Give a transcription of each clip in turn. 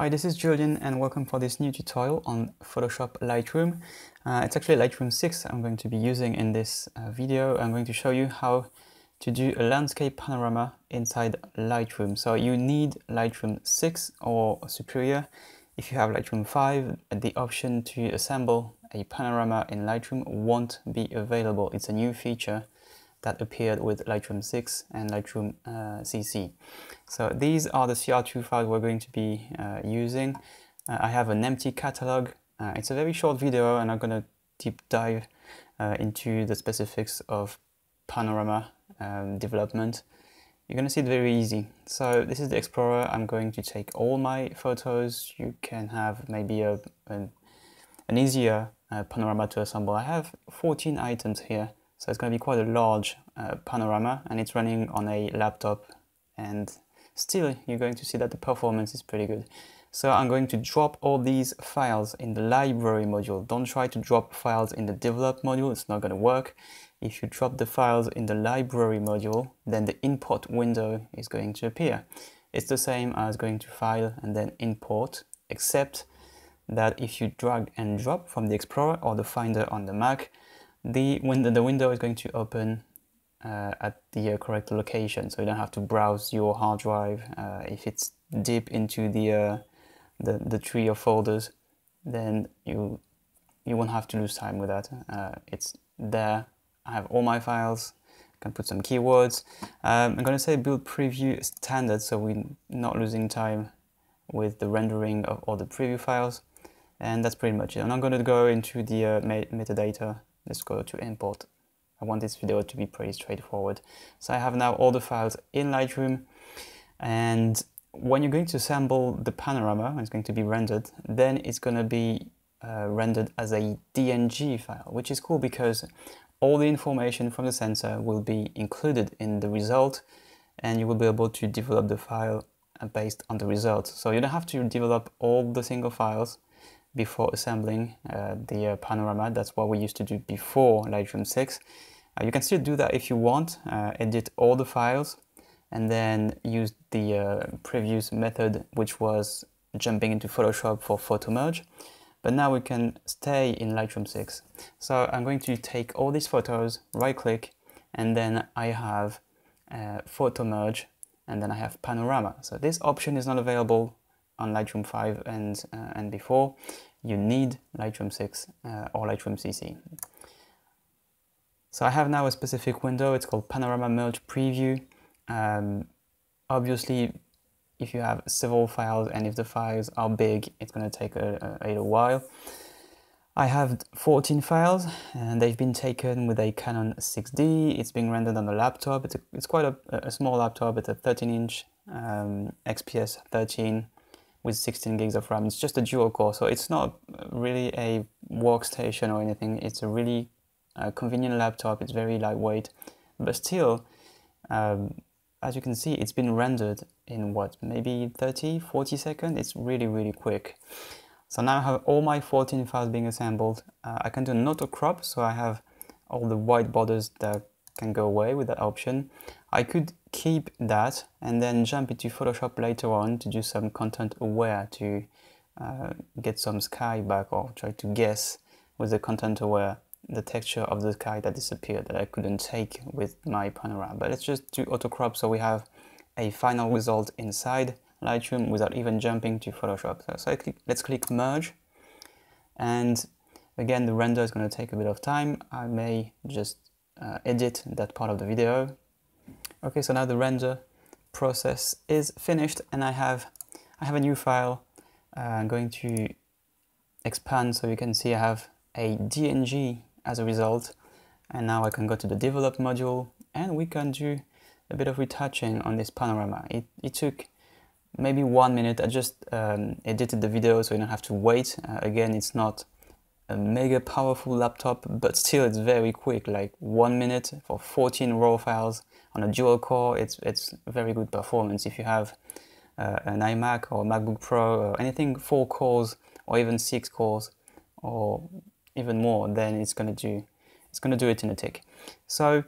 Hi, this is Julian and welcome for this new tutorial on Photoshop Lightroom. It's actually Lightroom 6 I'm going to be using in this video. I'm going to show you how to do a landscape panorama inside Lightroom. So you need Lightroom 6 or superior. If you have Lightroom 5, the option to assemble a panorama in Lightroom won't be available. It's a new feature that appeared with Lightroom 6 and Lightroom CC. So these are the CR2 files we're going to be using. I have an empty catalog. It's a very short video and I'm going to deep dive into the specifics of panorama development. You're going to see it very easy. So this is the Explorer. I'm going to take all my photos. You can have maybe an easier panorama to assemble. I have 14 items here. So it's going to be quite a large panorama, and it's running on a laptop, and still you're going to see that the performance is pretty good. So I'm going to drop all these files in the library module. Don't try to drop files in the develop module, it's not going to work. If you drop the files in the library module, then the import window is going to appear. It's the same as going to file and then import, except that if you drag and drop from the Explorer or the Finder on the Mac, the window is going to open at the correct location, so you don't have to browse your hard drive. If it's deep into the tree of folders, then you won't have to lose time with that. It's there. I have all my files. I can put some keywords. I'm going to say build preview standard, so we're not losing time with the rendering of all the preview files, and that's pretty much it. And I'm going to go into the metadata. Let's go to import. I want this video to be pretty straightforward. So I have now all the files in Lightroom, and when you're going to assemble the panorama, and it's going to be rendered, then it's going to be rendered as a DNG file, which is cool because all the information from the sensor will be included in the result, and you will be able to develop the file based on the result. So you don't have to develop all the single files before assembling the panorama. That's what we used to do before Lightroom 6. You can still do that if you want, edit all the files and then use the previous method, which was jumping into Photoshop for photo merge. But now we can stay in Lightroom 6. So I'm going to take all these photos, right click, and then I have photo merge, and then I have panorama. So this option is not available on Lightroom 5 and before. You need Lightroom 6 or Lightroom CC. So I have now a specific window. It's called Panorama Merge Preview. Obviously, if you have several files and if the files are big, it's going to take a little while. I have 14 files and they've been taken with a Canon 6D. It's being rendered on a laptop. It's quite a small laptop. It's a 13-inch XPS 13 with 16 gigs of RAM. It's just a dual core, so it's not really a workstation or anything. It's a really convenient laptop. It's very lightweight, but still, as you can see, it's been rendered in what, maybe 30-40 seconds. It's really, really quick. So now I have all my 14 files being assembled. I can do an auto crop, so I have all the white borders that can go away with that option. I could keep that and then jump into Photoshop later on to do some content aware, to get some sky back, or try to guess with the content aware the texture of the sky that disappeared that I couldn't take with my panorama. But let's just do auto crop so we have a final result inside Lightroom without even jumping to Photoshop. So let's click merge, and again the render is going to take a bit of time. I may just edit that part of the video. Okay, so now the render process is finished and I have a new file. I'm going to expand so you can see I have a DNG as a result, and now I can go to the develop module and we can do a bit of retouching on this panorama. It took maybe 1 minute. I just edited the video so you don't have to wait. Again, it's not a mega powerful laptop, but still it's very quick, like 1 minute for 14 raw files on a dual core. It's very good performance. If you have an iMac or MacBook Pro or anything 4 cores or even 6 cores or even more, then it's gonna do it in a tick. So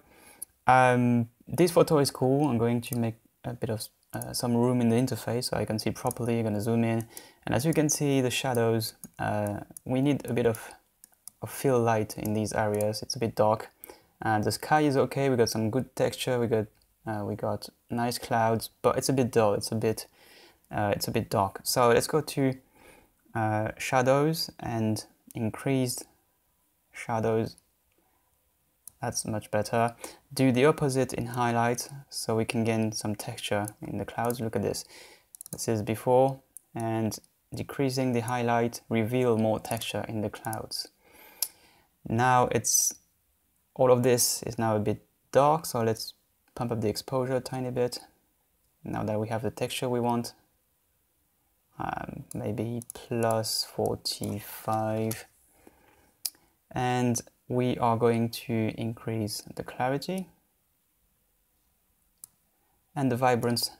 this photo is cool. I'm going to make a bit of some room in the interface so I can see properly. I'm going to zoom in, and as you can see, the shadows, we need a bit of fill light in these areas. It's a bit dark. The sky is okay, we got some good texture, we got nice clouds, but it's a bit dull, it's a bit dark. So let's go to shadows and increased shadows. That's much better. Do the opposite in highlight so we can gain some texture in the clouds. Look at this. This is before, and decreasing the highlight reveal more texture in the clouds. Now all of this is now a bit dark, so let's pump up the exposure a tiny bit. Now that we have the texture we want, maybe plus 45. And we are going to increase the clarity and the vibrance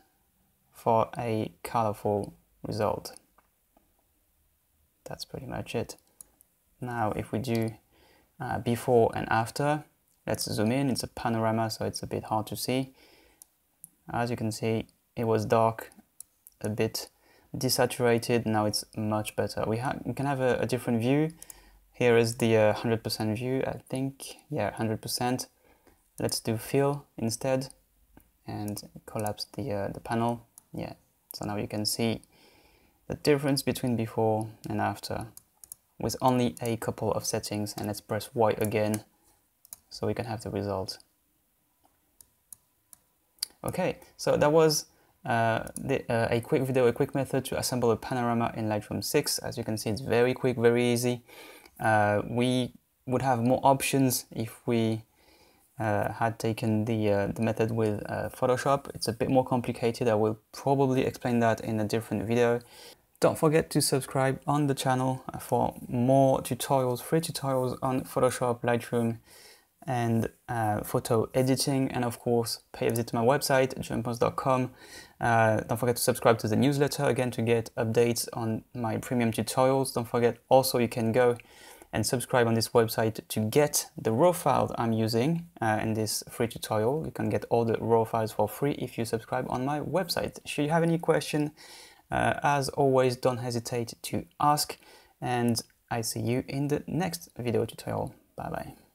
for a colorful result. That's pretty much it. Now if we do before and after, let's zoom in. It's a panorama, so it's a bit hard to see. As you can see, it was dark, a bit desaturated. Now it's much better. We can have a different view. Here is the 100% view, I think. Yeah, 100%. Let's do fill instead and collapse the panel. Yeah, so now you can see the difference between before and after with only a couple of settings. And let's press Y again so we can have the result. Okay, so that was a quick video, a quick method to assemble a panorama in Lightroom 6. As you can see, it's very quick, very easy. We would have more options if we had taken the method with Photoshop. It's a bit more complicated. I will probably explain that in a different video. Don't forget to subscribe on the channel for more tutorials, free tutorials on Photoshop, Lightroom, and photo editing. And of course, pay a visit to my website, jumpons.com. Don't forget to subscribe to the newsletter again to get updates on my premium tutorials. Don't forget also you can go and subscribe on this website to get the raw files I'm using in this free tutorial. You can get all the raw files for free if you subscribe on my website. Should you have any question, as always, don't hesitate to ask, and I see you in the next video tutorial. Bye bye.